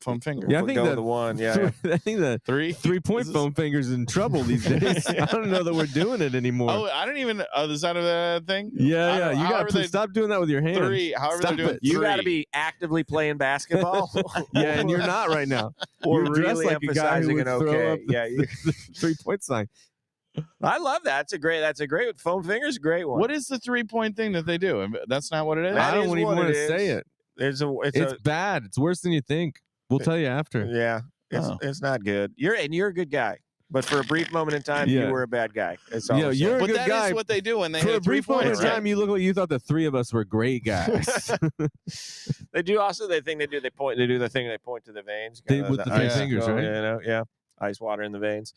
foam finger. Yeah, I think the one. Yeah, I think the 3-point foam fingers in trouble these days. I don't know that we're doing it anymore. Oh, I don't even. Oh, is that a thing? Yeah. You got to stop doing that with your hands. 3. However they're doing it. You got to be actively playing basketball. Yeah, and you're not right now. Or you're really like emphasizing a guy who would throw up the 3-point sign. I love that. That's a great foam fingers. Great one. What is the 3-point thing that they do? That's not what it is. I don't even want to say it. It's bad. It's worse than you think. We'll tell you after. Yeah. It's not good. You're a good guy. But for a brief moment in time, you Yeah. were a bad guy. That's all Yeah, I'm saying. you're a But good that guy. is what they do when they For hit a brief moment in three-pointer, time, you look like you thought the three of us were great guys. They do also the thing they do. They do the thing they point to the veins. With the three fingers, right? Yeah. Ice water in the veins.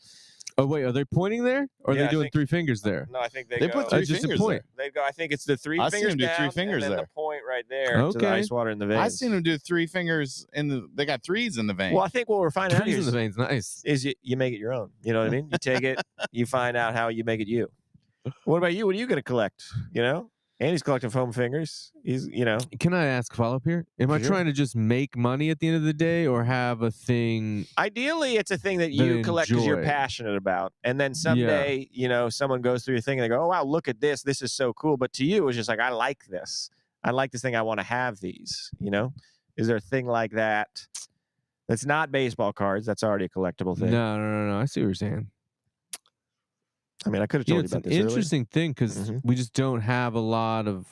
Oh wait, are they pointing there, or are Yeah, they I doing think- three fingers there? No, I think they They go. put three just a fingers point. there. They go. I think it's the three I seen fingers them do three down fingers and then there. the point right there to the Okay. ice water in the veins. I seen them do three fingers they got threes in the vein. Well, I think what we're finding out Trees here in the is, veins, nice. you make it your own. You know what I mean? You take it, you find out how you make it you. What about you? What are you going to collect? You know? Andy's collecting foam fingers. He's, Can I ask a follow up here? Am I Sure. trying to just make money at the end of the day, or have a thing? Ideally, it's a thing that That you I collect because you're enjoy. passionate about. And then someday, someone goes through your thing and they go, oh, wow, look at this. This is so cool. But to you, it's just like, I like this. I like this thing. I want to have these, Is there a thing like that that's not baseball cards? That's already a collectible thing. No. I see what you're saying. I mean, I could have told you It's about an this interesting thing because Mhm. we just don't have a lot of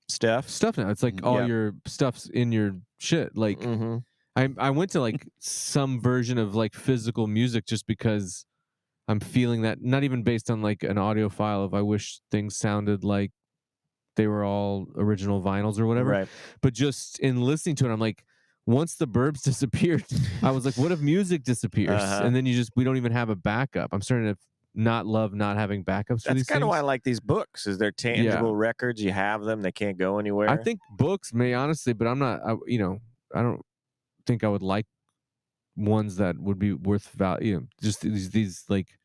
stuff. now. It's like all Yeah. your stuff's in your shit. Like Mhm. I went to like some version of like physical music just because I'm feeling that, not even based on like an audio file of I wish things sounded like they were all original vinyls or whatever. Right. But just in listening to it, I'm like, once the Burbs disappeared, I was like, what if music disappears? Uh-huh. And then we don't even have a backup. I'm starting to not love not having backups for That's these kind of things. why I like these books. Is they're tangible records. You have them. They can't go anywhere. I think books may honestly, but I'm not. I don't think I would like ones that would be worth value. Just these like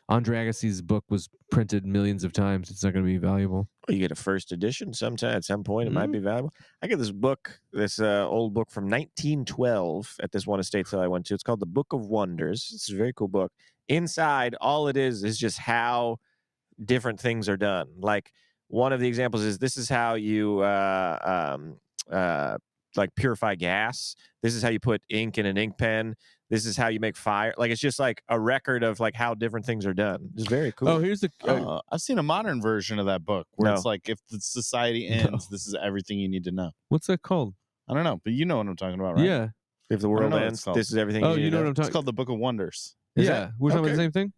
Andre Agassi's book was printed millions of times. It's not going to be valuable. Well, you get a first edition sometime. At some point, it might be valuable. I get this book, this old book from 1912 at this one estate sale I went to. It's called The Book of Wonders. It's a very cool book. Inside, all it is just how different things are done. Like one of the examples is this is how you like purify gas. This is how you put ink in an ink pen. This is how you make fire. Like it's just like a record of like how different things are done. It's very cool. Oh, here's the. I've seen a modern version of that book where No. it's like, if the society ends, this is everything you need to know. What's that called? I don't know, but you know what I'm talking about, right? Yeah. If the I don't world know what it's ends, called. this is everything. Oh, you you need know to what I'm It's talking. called The Book of Wonders. Is Yeah, that- we're talking about okay. the same thing.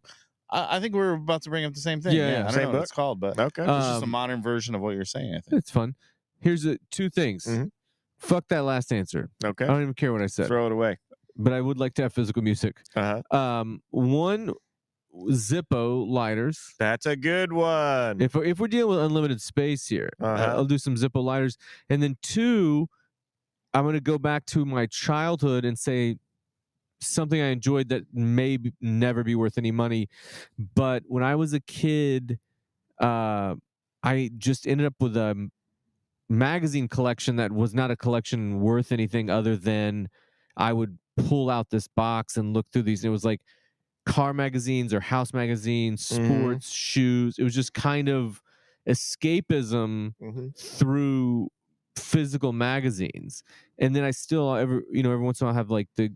I think we're about to bring up the same thing. Yeah, I don't same know what book? it's called, but Okay. it's just a Um, modern version of what you're saying, I think. It's fun. Here's two things. Mhm. Fuck that last answer. Okay. I don't even care what I said. Throw it away. But I would like to have physical music. Uh-huh. One, Zippo lighters. That's a good one. If we're dealing with unlimited space here, Uh-huh. I'll do some Zippo lighters. And then two, I'm going to go back to my childhood and say something I enjoyed that may never be worth any money. But when I was a kid, I just ended up with a magazine collection that was not a collection worth anything other than I would pull out this box and look through these. And it was like car magazines or house magazines, sports, shoes. It was just kind of escapism through physical magazines. And then I still every once in a while have like the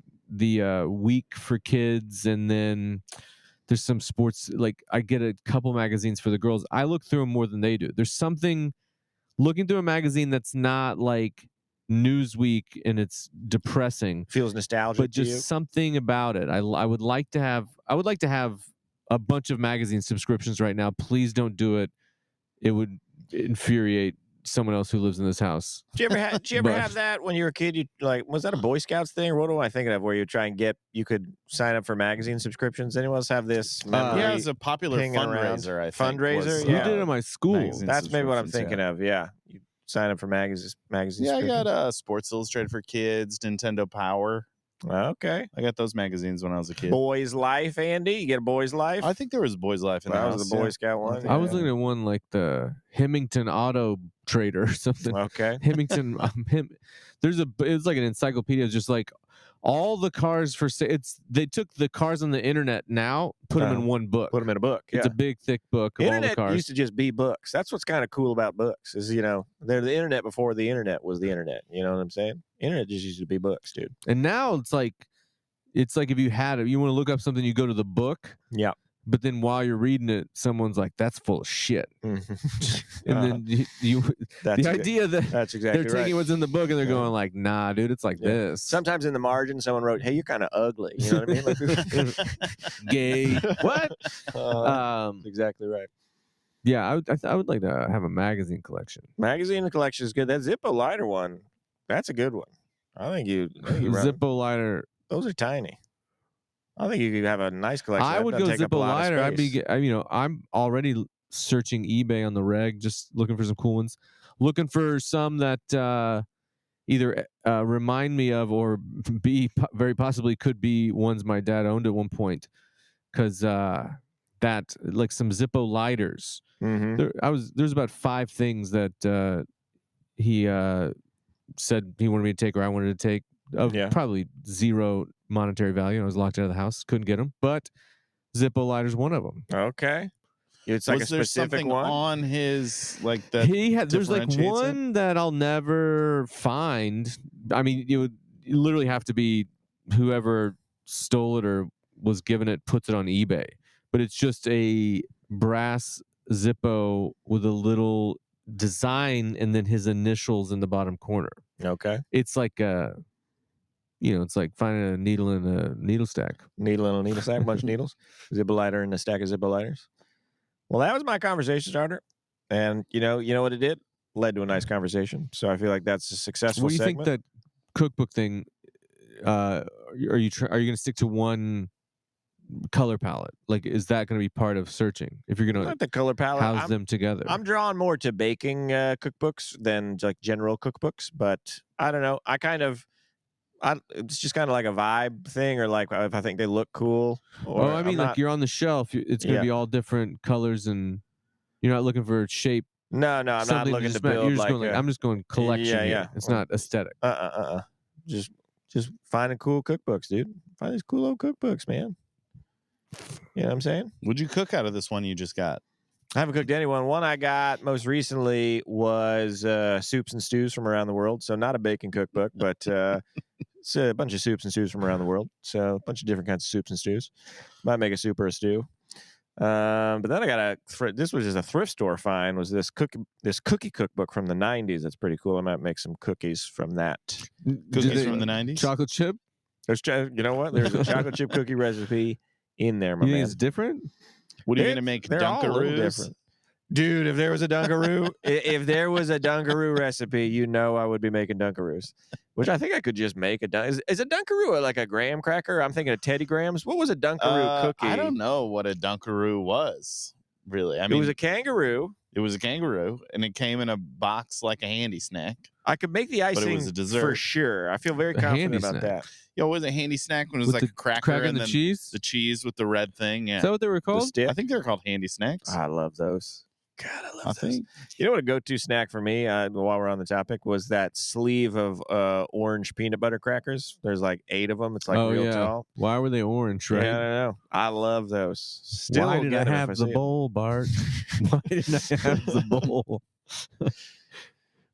week for kids, and then there's some sports, like I get a couple magazines for the girls. I look through them more than they do. There's something looking through a magazine that's not like Newsweek and it's depressing, Feels nostalgic but to just you. something about it. I would like to have a bunch of magazine subscriptions right now. Please don't do it. It would infuriate someone else who lives in this house. Did you ever But- have that when you were a kid? You like, was that a Boy Scouts thing, or what am I thinking of? Where you try and you could sign up for magazine subscriptions. Anyone else have this? Memory? Yeah, it was a popular hanging around. fundraiser, I think. Fundraiser? was, Who Yeah. did it in my school? magazine That's maybe what I'm subscriptions, thinking of. Yeah, you sign up for magazines. Yeah, I subscriptions. got Sports Illustrated for Kids, Nintendo Power. Okay. I got those magazines when I was a kid. Boys Life, Andy. You get a Boys Life. I think there was Boys Life in that the was house, the Boy yeah. Scout one. think I was Yeah. looking at one like the Hemington Auto Trader or something. Okay. Hemington, it's like an encyclopedia. It's just like all the cars for sale. They took the cars on the internet now, put them in one book. Put them in a book. Yeah. It's a big, thick book of all the Internet cars. used to just be books. That's what's kind of cool about books is, they're the internet before the internet was the internet. You know what I'm saying? Internet just used to be books, dude. And now it's like if you want to look up something, you go to the book. Yeah. but then while you're reading it, someone's like, "That's full of shit," and then you the idea that that's exactly they're taking what's in the book and they're going like, "Nah, dude, it's like this." Sometimes in the margin, someone wrote, "Hey, you're kind of ugly." You know what I mean? Like, gay. What? Exactly right. Yeah, I would like to have a magazine collection. Magazine collection is good. That Zippo lighter one, that's a good one. I think you Zippo lighter. Those are tiny. I think you could have a nice collection. I would go Zippo lighter. I'm already searching eBay on the reg, just looking for some cool ones. Looking for some that either remind me of or very possibly could be ones my dad owned at one point. Because that like some Zippo lighters. There's about 5 things that he said he wanted me to take or I wanted to take of probably zero monetary value. I was locked out of the house, couldn't get them, but Zippo lighter's one of them. Okay. It's like Was a specific there something one on his like that? There's like one that I'll never find. I mean, you would literally have to be whoever stole it or was given it puts it on eBay. But it's just a brass Zippo with a little design and then his initials in the bottom corner. Okay. It's like it's like finding a needle in a needle stack. Needle in a needle stack, a bunch of needles. Zippo lighter and a stack of Zippo lighters. Well, that was my conversation starter. And you know what it did? Led to a nice conversation. So I feel like that's a successful What do you segment. think that cookbook thing are you going to stick to one color palette? Like, is that going to be part of searching if you're going to the color palette house them together? I'm drawn more to baking cookbooks than like general cookbooks, but I don't know. It's just kind of like a vibe thing, or like if I think they look cool. Or I mean, like you're on the shelf, it's going to be all different colors, and you're not looking for shape. No, I'm not looking to build. You're just going I'm just going collection. Yeah. It's not aesthetic. Just finding cool cookbooks, dude. Find these cool old cookbooks, man. You know what I'm saying? Would you cook out of this one you just got? I haven't cooked anyone. One I got most recently was soups and stews from around the world. So not a baking cookbook, but it's a bunch of soups and stews from around the world. So a bunch of different kinds of soups and stews. Might make a soup or a stew. But then I got this was just a thrift store find, was this cookie cookbook from the 90s. That's pretty cool. I might make some cookies from that. Cookies from the 90s? Chocolate chip? You know what? There's a chocolate chip cookie recipe in there, my man. It's different? What are you going to make? Dunkaroos? Dude, if there was a Dunkaroo, recipe, I would be making Dunkaroos. Which I think I could just make is a Dunkaroo like a graham cracker? I'm thinking of Teddy Grahams. What was a Dunkaroo cookie? I don't know what a Dunkaroo was, really. I mean, it was a kangaroo. It was a kangaroo, and it came in a box like a handy snack. I could make the icing, but it was a dessert for sure. I feel very confident about that. Yeah, it was a handy snack when it was like a cracker and then cheese? The cheese with the red thing. Yeah. Is that what they were called? I think they're called handy snacks. I love those. God, I love those. You know what a go-to snack for me, while we're on the topic, was that sleeve of orange peanut butter crackers. There's like 8 of them. It's like real tall. Why were they orange, right? Yeah, I don't know. I love those. Still Why did I have the bowl, Bart? Why didn't I have the bowl?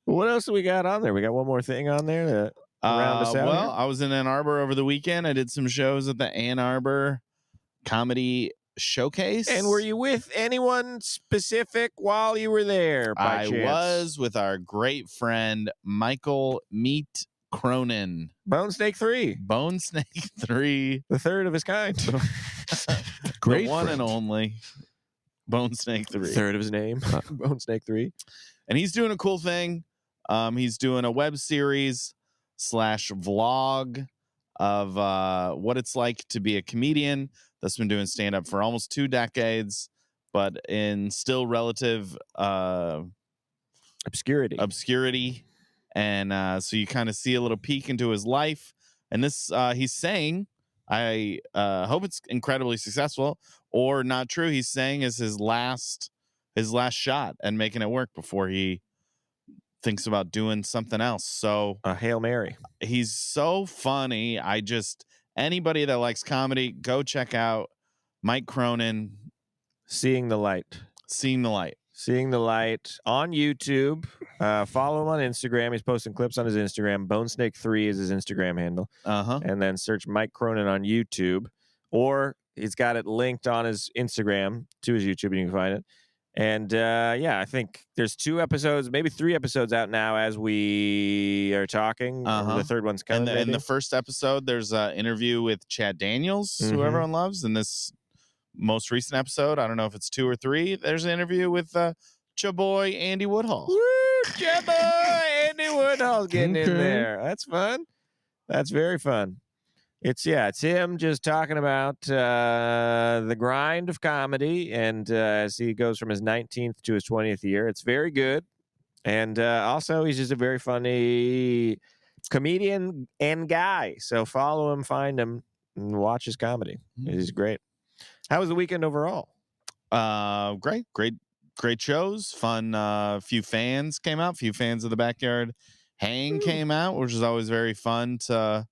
What else do we got on there? We got one more thing on there to round us out. Well, I was in Ann Arbor over the weekend. I did some shows at the Ann Arbor Comedy Showcase. And were you with anyone specific while you were there? I was with our great friend Michael Meat Cronin. Bone Snake 3. Bone Snake 3. The third of his kind. Great one and only. Bone Snake 3. Third of his name. Bone Snake 3. And he's doing a cool thing. He's doing a web series / vlog of what it's like to be a comedian that's been doing stand-up for almost 2 decades, but in still relative obscurity. And so you kind of see a little peek into his life. And this, he's saying, I hope it's incredibly successful, or not true. He's saying is his last shot and making it work before he thinks about doing something else. So a Hail Mary. He's so funny. Anybody that likes comedy, go check out Mike Cronin. Seeing the Light on YouTube. Follow him on Instagram. He's posting clips on his Instagram. Bone Snake 3 is his Instagram handle. And then search Mike Cronin on YouTube, or He's got it linked on his Instagram to his YouTube, and you can find it. And I think there's 2 episodes, maybe 3 episodes out now as we are talking. Uh-huh. The third one's coming. In the first episode, there's an interview with Chad Daniels, who Mhm. everyone loves. In this most recent episode, I don't know if it's 2 or 3, there's an interview with boy Andy Woodhull. Woo! Boy Andy Woodhull's getting in Okay. there. That's fun. That's very fun. It's him just talking about the grind of comedy, and as he goes from his 19th to his 20th year, it's very good. And also, he's just a very funny comedian and guy. So follow him, find him, and watch his comedy. He's great. How was the weekend overall? Great shows. Fun. Few fans came out. Few fans of the Backyard Hang came out, which is always very fun to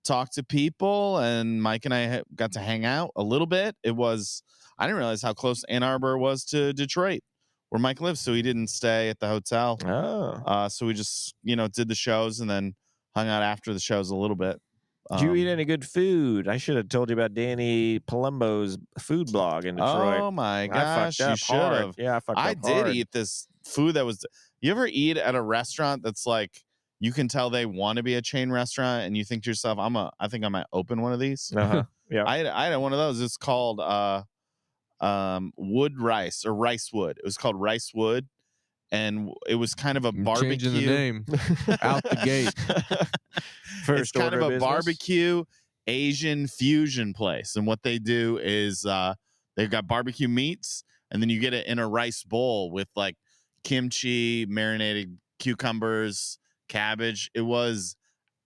talk to people. And Mike and I got to hang out a little bit. I didn't realize how close Ann Arbor was to Detroit, where Mike lives. So he didn't stay at the hotel. Oh. So we just, did the shows and then hung out after the shows a little bit. Did you eat any good food? I should have told you about Danny Palumbo's food blog in Detroit. Oh my I gosh, fucked up you should hard. have. Yeah, I fucked up I did hard. eat this food that was. You ever eat at a restaurant that's like, you can tell they want to be a chain restaurant, and you think to yourself, I think I might open one of these. Uh-huh. Yeah. I had one of those. It's called wood rice or rice wood. It was called rice wood, and it was kind of a barbecue. Changing the name out the gate. First It's kind order of a business. barbecue Asian fusion place, and what they do is they've got barbecue meats, and then you get it in a rice bowl with like kimchi, marinated cucumbers, cabbage. It was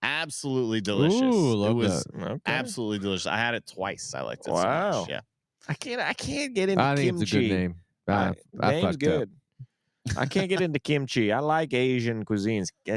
absolutely delicious. Ooh, love it was that. Okay. absolutely delicious. I had it twice. I liked it so Wow. much. Yeah. I can't get into I think kimchi. it's a good name. I Name's fucked up. good. I can't get into kimchi. I like Asian cuisines. I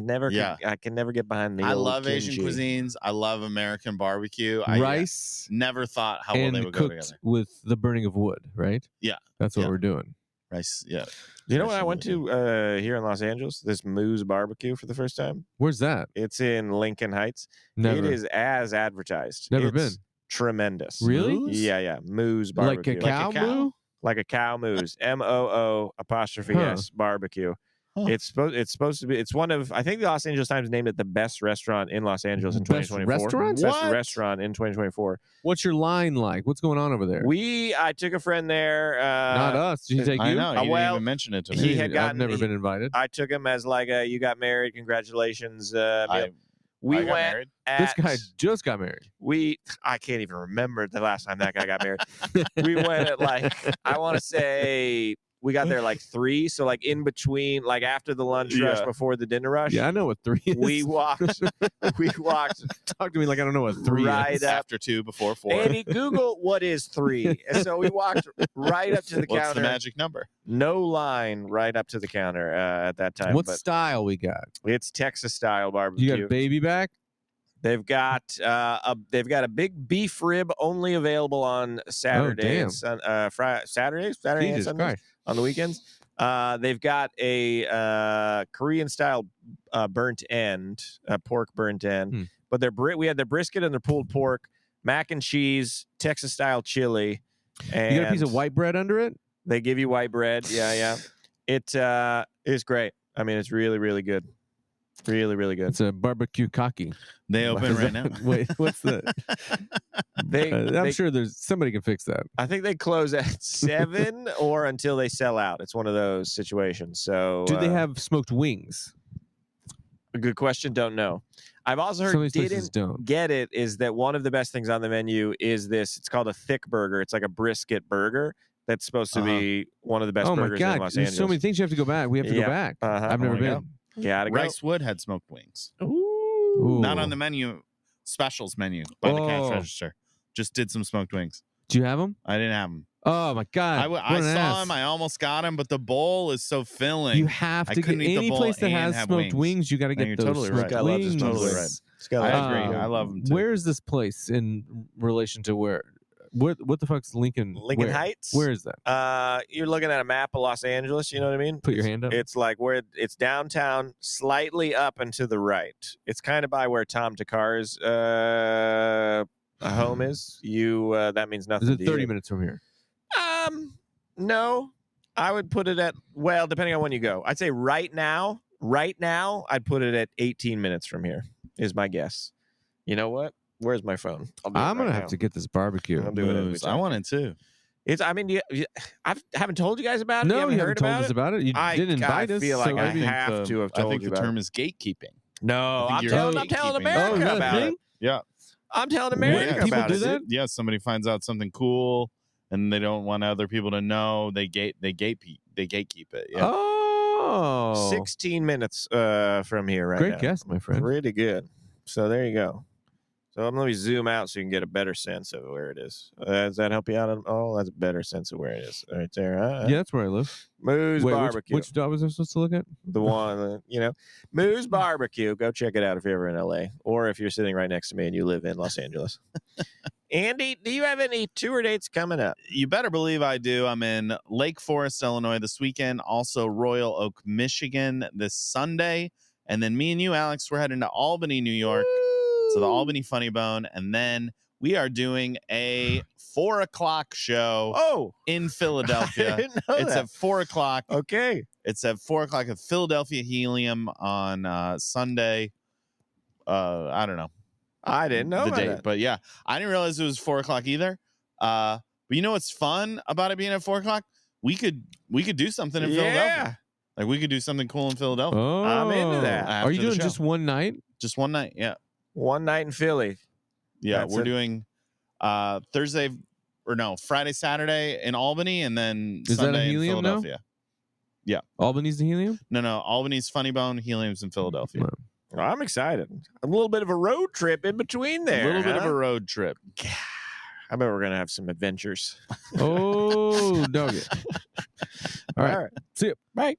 can never get behind the I old love Asian kimchi. cuisines. I love American barbecue. I Rice never thought how well they and would go cooked together. with the burning of wood, right? Yeah. That's what Yeah. we're doing. Rice, yeah. You know Rice what I and went wood. to here in Los Angeles? This Moo's Barbecue for the first time. Where's that? It's in Lincoln Heights. Never. It is as advertised. Never It's been. tremendous. Really? Moose? Yeah. Moo's Like Barbecue. a cow moo? Like a cow moose. MOO''S barbecue. Huh. It's supposed to be. It's one of. I think the Los Angeles Times named it the best restaurant in Los Angeles in Best 2024. restaurant? Best What? restaurant in 2024. What's your line like? What's going on over there? I took a friend there. Not us. Did he take I you? know. You didn't well, even mention it to he me. had I've gotten- never been invited. I took him as like a you got married, congratulations. I we got went married. This at guy just got married. I can't even remember the last time that guy got married. We went at like I want to say we got there like 3, so like in between, like after the lunch rush, Yeah. before the dinner rush. Yeah, I know what 3 is. We walked. Talk to me like I don't know what 3 Right is. up. After 2, before 4. Andy, Google what is 3. And so we walked right up to the What's counter. the magic number? No line right up to the counter at that time. What but style we got? it's Texas style barbecue. You got baby back? They've got a big beef rib only available on Saturdays, Saturday and Jesus Sundays, Christ. on the weekends. They've got a Korean style burnt end, pork burnt end. But we had their brisket and their pulled pork, mac and cheese, Texas style chili. And You got a piece of white bread under it? They give you white bread. Yeah. It is great. I mean, it's really, really good. Really, really good. It's a barbecue cocky. They open right now. Wait, what's the? I'm sure there's somebody can fix that. I think they close at 7 or until they sell out. It's one of those situations. So, Do they have smoked wings? a good question? Don't know. I've also Some of heard these places didn't don't. get it is that one of the best things on the menu is this. It's called a thick burger. It's like a brisket burger. That's supposed to be one of the best Oh my burgers in God! Los There's Angeles. so many things you have to go back. We have to Yeah. go back. Uh-huh. I've never Oh my been. God. Gotta go. Rice Wood had smoked wings. Ooh. Not on the menu, specials menu by the cash Oh. register. Just did some smoked wings. Do you have them? I didn't have them. Oh my God! I what an saw ass. him. I almost got him, but the bowl is so filling. You have I to get couldn't eat the any bowl place that and has have smoked wings. wings. You got to No, get you're those totally smoked right. Scott loves his wings. smoked Totally wings. right. Scott I loves agree. them. I love them too. Where is this place in relation to where? What the fuck's Lincoln? Lincoln where? Heights. Where is that? You're looking at a map of Los Angeles. You know what I mean? Put your hand up. It's like where it's downtown, slightly up and to the right. It's kind of by where Tom Takar's home is, you that means nothing. Is it to 30 you. minutes from here? No, I would put it at, well, depending on when you go. I'd say right now, I'd put it at 18 minutes from here. Is my guess. You know what? Where's my phone? I'll do it I'm gonna right have now. to get this barbecue. I'll do it as we Moose. talk. I want it too. It's. I mean, I haven't told you guys about it. No, you haven't heard told about us it? about it. You didn't invite I us. feel like so I maybe- have to have I told think you the about term it. is gatekeeping. No, I think I'm you're telling gatekeeping. America Oh, is that a about thing? it. Yeah. I'm telling What? America People about do it. that? Yeah, somebody finds out something cool and they don't want other people to know. They gatekeep it. Yeah. Oh, 16 minutes from here right great now. guess, my friend. Pretty good. So there you go. So I'm going to zoom out so you can get a better sense of where it is. Does that help you out at all? That's a better sense of where it is. Right there. Yeah, that's where I live. Moo's Wait, Barbecue. which dog was I supposed to look at? The one, Moo's Barbecue. Go check it out if you're ever in LA or if you're sitting right next to me and you live in Los Angeles. Andy, do you have any tour dates coming up? You better believe I do. I'm in Lake Forest, Illinois this weekend. Also Royal Oak, Michigan this Sunday. And then me and you, Alex, we're heading to Albany, New York. So the Albany Funny Bone. And then we are doing a 4:00 show in Philadelphia. I didn't know It's that. at 4:00. Okay. It's at 4:00 at Philadelphia Helium on Sunday. I don't know I didn't know the about date, that. but yeah, I didn't realize it was 4:00 either. But you know what's fun about it being at 4:00? We could do something in Philadelphia. Like we could do something cool in Philadelphia. Oh, I'm into that. Are you After the doing show. just one night? Just one night. Yeah. One night in Philly. Yeah. That's we're it. doing Friday, Saturday in Albany, and then Is that a Sunday in Helium now? Philadelphia. Albany's the Helium? No, Albany's Funny Bone, Helium's in Philadelphia. Wow. Well, I'm excited. A little bit of a road trip in between there. A little bit of huh? a road trip. I bet we're going to have some adventures. Oh, dog it. All right. All right. See you. Bye.